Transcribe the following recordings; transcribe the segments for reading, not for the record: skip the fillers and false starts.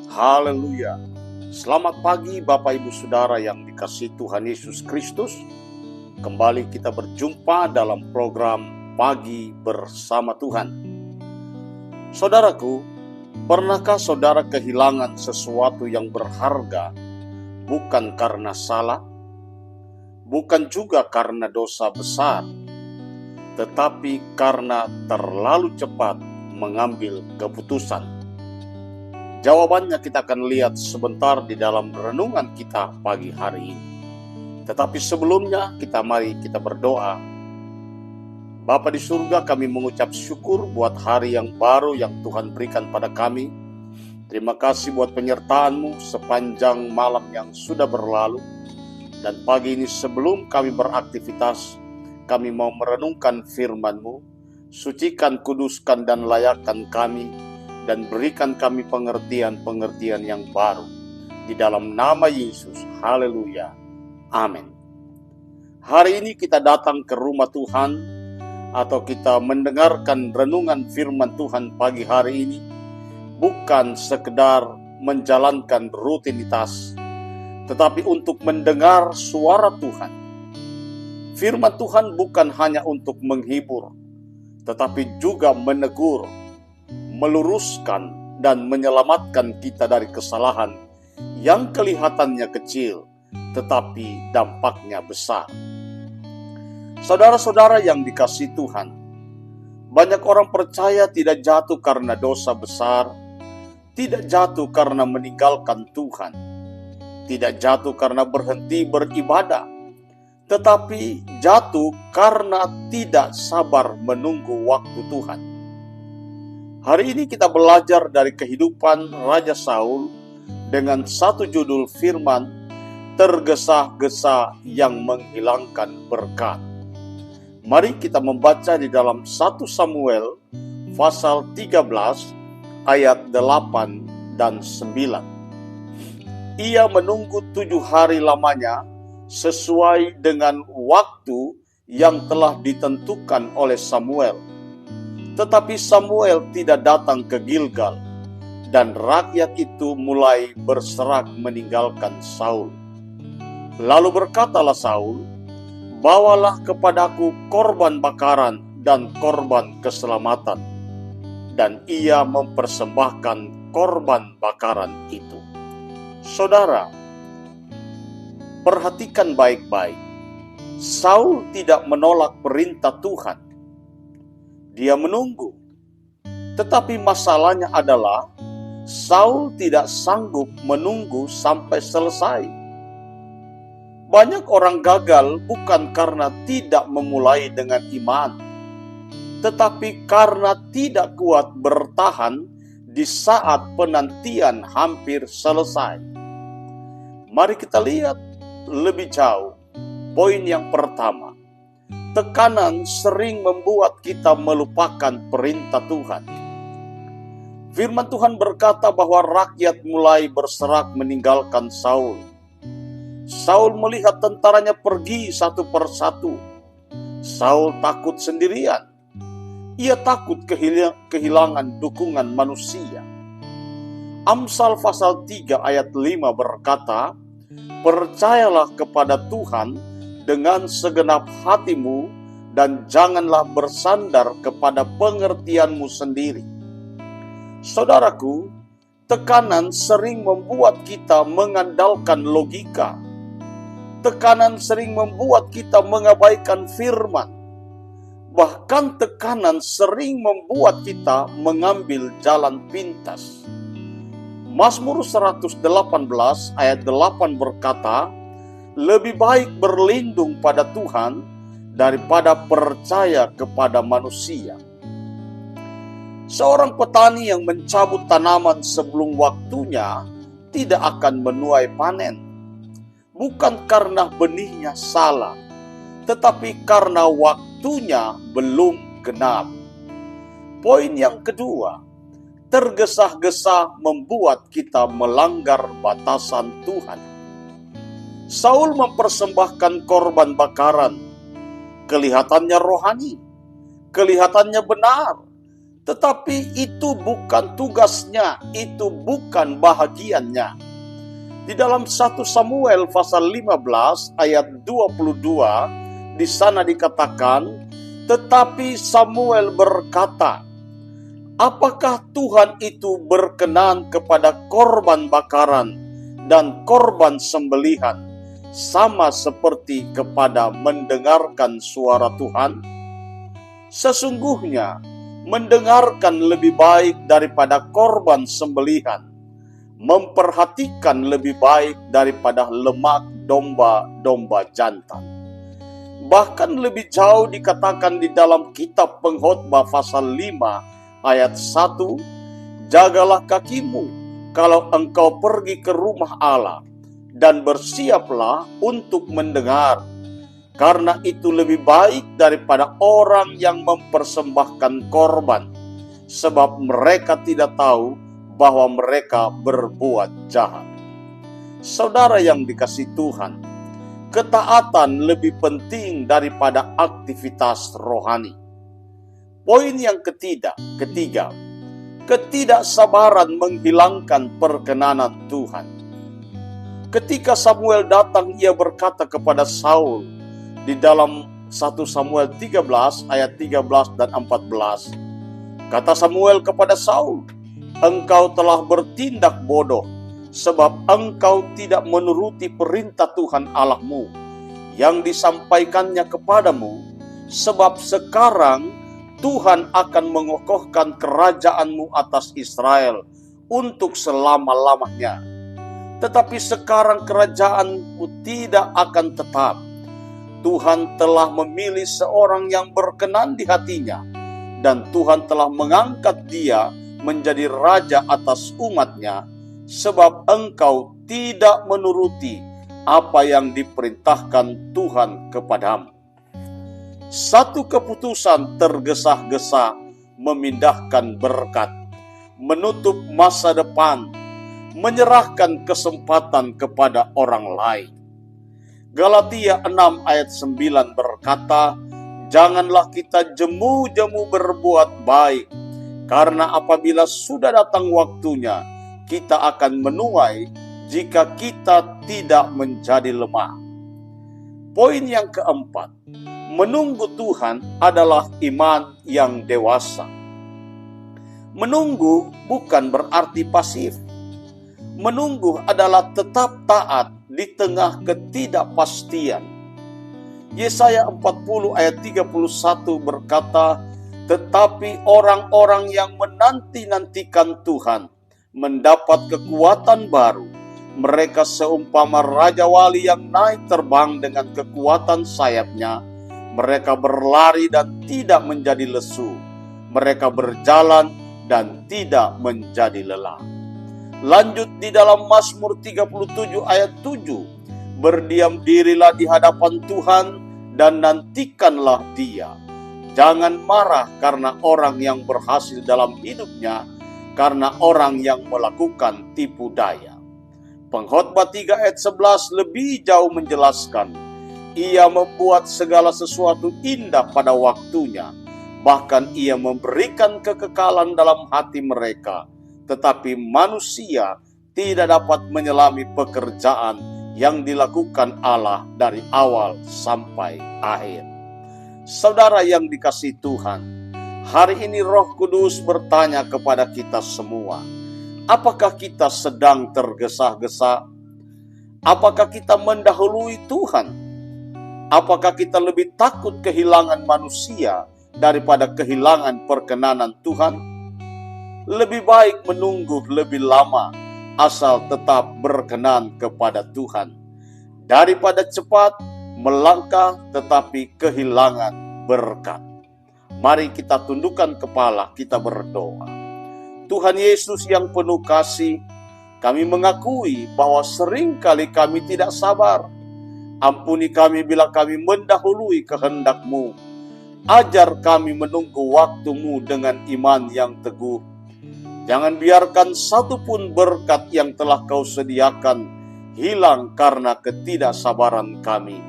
Haleluya. Selamat pagi Bapak Ibu Saudara yang dikasihi Tuhan Yesus Kristus. Kembali kita berjumpa dalam program Pagi Bersama Tuhan. Saudaraku, pernahkah saudara kehilangan sesuatu yang berharga bukan karena salah, bukan juga karena dosa besar, tetapi karena terlalu cepat mengambil keputusan? Jawabannya kita akan lihat sebentar di dalam renungan kita pagi hari ini. Tetapi sebelumnya mari kita berdoa. Bapa di surga, kami mengucap syukur buat hari yang baru yang Tuhan berikan pada kami. Terima kasih buat penyertaan-Mu sepanjang malam yang sudah berlalu. Dan pagi ini sebelum kami beraktivitas, kami mau merenungkan firman-Mu. Sucikan, kuduskan, dan layakkan kami, dan berikan kami pengertian-pengertian yang baru. Di dalam nama Yesus, haleluya, amin. Hari ini kita datang ke rumah Tuhan, atau kita mendengarkan renungan firman Tuhan pagi hari ini, bukan sekedar menjalankan rutinitas, tetapi untuk mendengar suara Tuhan. Firman Tuhan bukan hanya untuk menghibur, tetapi juga menegur, meluruskan, dan menyelamatkan kita dari kesalahan yang kelihatannya kecil, tetapi dampaknya besar. Saudara-saudara yang dikasihi Tuhan, banyak orang percaya tidak jatuh karena dosa besar, tidak jatuh karena meninggalkan Tuhan, tidak jatuh karena berhenti beribadah, tetapi jatuh karena tidak sabar menunggu waktu Tuhan. Hari ini kita belajar dari kehidupan Raja Saul dengan satu judul firman, tergesa-gesa yang menghilangkan berkat. Mari kita membaca di dalam 1 Samuel pasal 13 ayat 8 dan 9. Ia menunggu 7 hari lamanya sesuai dengan waktu yang telah ditentukan oleh Samuel. Tetapi Samuel tidak datang ke Gilgal, dan rakyat itu mulai berserak meninggalkan Saul. Lalu berkatalah Saul, "Bawalah kepadaku korban bakaran dan korban keselamatan." Dan ia mempersembahkan korban bakaran itu. Saudara, perhatikan baik-baik. Saul tidak menolak perintah Tuhan. Dia menunggu. Tetapi masalahnya adalah Saul tidak sanggup menunggu sampai selesai. Banyak orang gagal bukan karena tidak memulai dengan iman, tetapi karena tidak kuat bertahan di saat penantian hampir selesai. Mari kita lihat lebih jauh. Poin yang pertama, tekanan sering membuat kita melupakan perintah Tuhan. Firman Tuhan berkata bahwa rakyat mulai berserak meninggalkan Saul. Saul melihat tentaranya pergi satu persatu. Saul takut sendirian. Ia takut kehilangan dukungan manusia. Amsal pasal 3 ayat 5 berkata, "Percayalah kepada Tuhan dengan segenap hatimu, dan janganlah bersandar kepada pengertianmu sendiri." Saudaraku, tekanan sering membuat kita mengandalkan logika. Tekanan sering membuat kita mengabaikan firman. Bahkan tekanan sering membuat kita mengambil jalan pintas. Mazmur 118 ayat 8 berkata, "Lebih baik berlindung pada Tuhan daripada percaya kepada manusia." Seorang petani yang mencabut tanaman sebelum waktunya tidak akan menuai panen. Bukan karena benihnya salah, tetapi karena waktunya belum genap. Poin yang kedua, tergesa-gesa membuat kita melanggar batasan Tuhan. Saul mempersembahkan korban bakaran. Kelihatannya rohani, kelihatannya benar, Tetapi itu bukan tugasnya, itu bukan bahagiannya. Di dalam 1 Samuel pasal 15 ayat 22, di sana dikatakan, tetapi Samuel berkata, apakah Tuhan itu berkenan kepada korban bakaran dan korban sembelihan, sama seperti kepada mendengarkan suara Tuhan? Sesungguhnya, mendengarkan lebih baik daripada korban sembelihan, memperhatikan lebih baik daripada lemak domba-domba jantan. Bahkan lebih jauh dikatakan di dalam kitab Pengkhotbah pasal 5 ayat 1, jagalah kakimu kalau engkau pergi ke rumah Allah, dan bersiaplah untuk mendengar, karena itu lebih baik daripada orang yang mempersembahkan korban, sebab mereka tidak tahu bahwa mereka berbuat jahat. Saudara yang dikasihi Tuhan, ketaatan lebih penting daripada aktivitas rohani. Poin yang ketiga, ketidaksabaran menghilangkan perkenanan Tuhan. Ketika Samuel datang, ia berkata kepada Saul, di dalam 1 Samuel 13 ayat 13 dan 14. Kata Samuel kepada Saul, engkau telah bertindak bodoh, sebab engkau tidak menuruti perintah Tuhan Allahmu yang disampaikannya kepadamu, sebab sekarang Tuhan akan mengokohkan kerajaanmu atas Israel untuk selama-lamanya. Tetapi sekarang kerajaanmu tidak akan tetap. Tuhan telah memilih seorang yang berkenan di hatinya, dan Tuhan telah mengangkat dia menjadi raja atas umatnya, sebab engkau tidak menuruti apa yang diperintahkan Tuhan kepadamu. Satu keputusan tergesa-gesa memindahkan berkat, menutup masa depan, menyerahkan kesempatan kepada orang lain. Galatia 6 ayat 9 berkata, janganlah kita jemu-jemu berbuat baik, karena apabila sudah datang waktunya, kita akan menuai jika kita tidak menjadi lemah. Poin yang keempat, menunggu Tuhan adalah iman yang dewasa. Menunggu bukan berarti pasif. Menunggu adalah tetap taat di tengah ketidakpastian. Yesaya 40 ayat 31 berkata, tetapi orang-orang yang menanti-nantikan Tuhan mendapat kekuatan baru. Mereka seumpama Raja Wali yang naik terbang dengan kekuatan sayapnya. Mereka berlari dan tidak menjadi lesu. Mereka berjalan dan tidak menjadi lelah. Lanjut di dalam Mazmur 37 ayat 7. Berdiam dirilah di hadapan Tuhan dan nantikanlah Dia. Jangan marah karena orang yang berhasil dalam hidupnya, karena orang yang melakukan tipu daya. Pengkhotbah 3 ayat 11 lebih jauh menjelaskan, Ia membuat segala sesuatu indah pada waktunya, bahkan Ia memberikan kekekalan dalam hati mereka. Tetapi manusia tidak dapat menyelami pekerjaan yang dilakukan Allah dari awal sampai akhir. Saudara yang dikasihi Tuhan, hari ini Roh Kudus bertanya kepada kita semua, apakah kita sedang tergesa-gesa? Apakah kita mendahului Tuhan? Apakah kita lebih takut kehilangan manusia daripada kehilangan perkenanan Tuhan? Lebih baik menunggu lebih lama, asal tetap berkenan kepada Tuhan, daripada cepat melangkah tetapi kehilangan berkat. Mari kita tundukkan kepala, kita berdoa. Tuhan Yesus yang penuh kasih, kami mengakui bahwa seringkali kami tidak sabar. Ampuni kami bila kami mendahului kehendak-Mu. Ajar kami menunggu waktu-Mu dengan iman yang teguh. Jangan biarkan satupun berkat yang telah Kau sediakan hilang karena ketidaksabaran kami.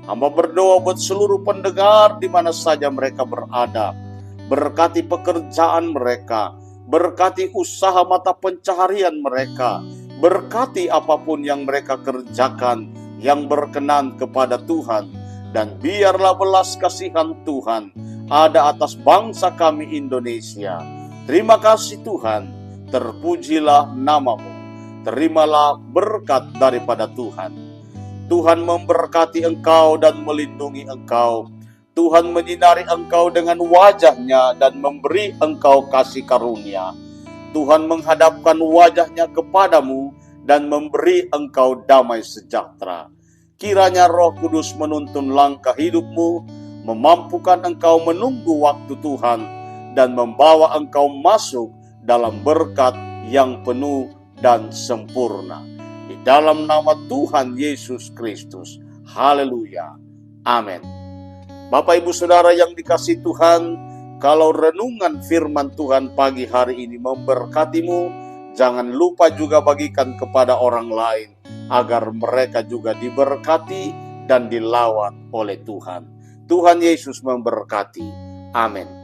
Hamba berdoa buat seluruh pendengar di mana saja mereka berada. berkati pekerjaan mereka, berkati usaha mata pencaharian mereka, berkati apapun yang mereka kerjakan yang berkenan kepada Tuhan, dan biarlah belas kasihan Tuhan ada atas bangsa kami Indonesia. Terima kasih Tuhan, terpujilah namamu, terimalah berkat daripada Tuhan. Tuhan memberkati engkau dan melindungi engkau. Tuhan menyinari engkau dengan wajah-Nya dan memberi engkau kasih karunia. Tuhan menghadapkan wajah-Nya kepadamu dan memberi engkau damai sejahtera. Kiranya Roh Kudus menuntun langkah hidupmu, memampukan engkau menunggu waktu Tuhan, dan membawa engkau masuk dalam berkat yang penuh dan sempurna. Di dalam nama Tuhan Yesus Kristus. Haleluya. Amin. Bapak Ibu Saudara yang dikasihi Tuhan, kalau renungan firman Tuhan pagi hari ini memberkatimu, jangan lupa juga bagikan kepada orang lain, agar mereka juga diberkati dan dilawat oleh Tuhan. Tuhan Yesus memberkati. Amin.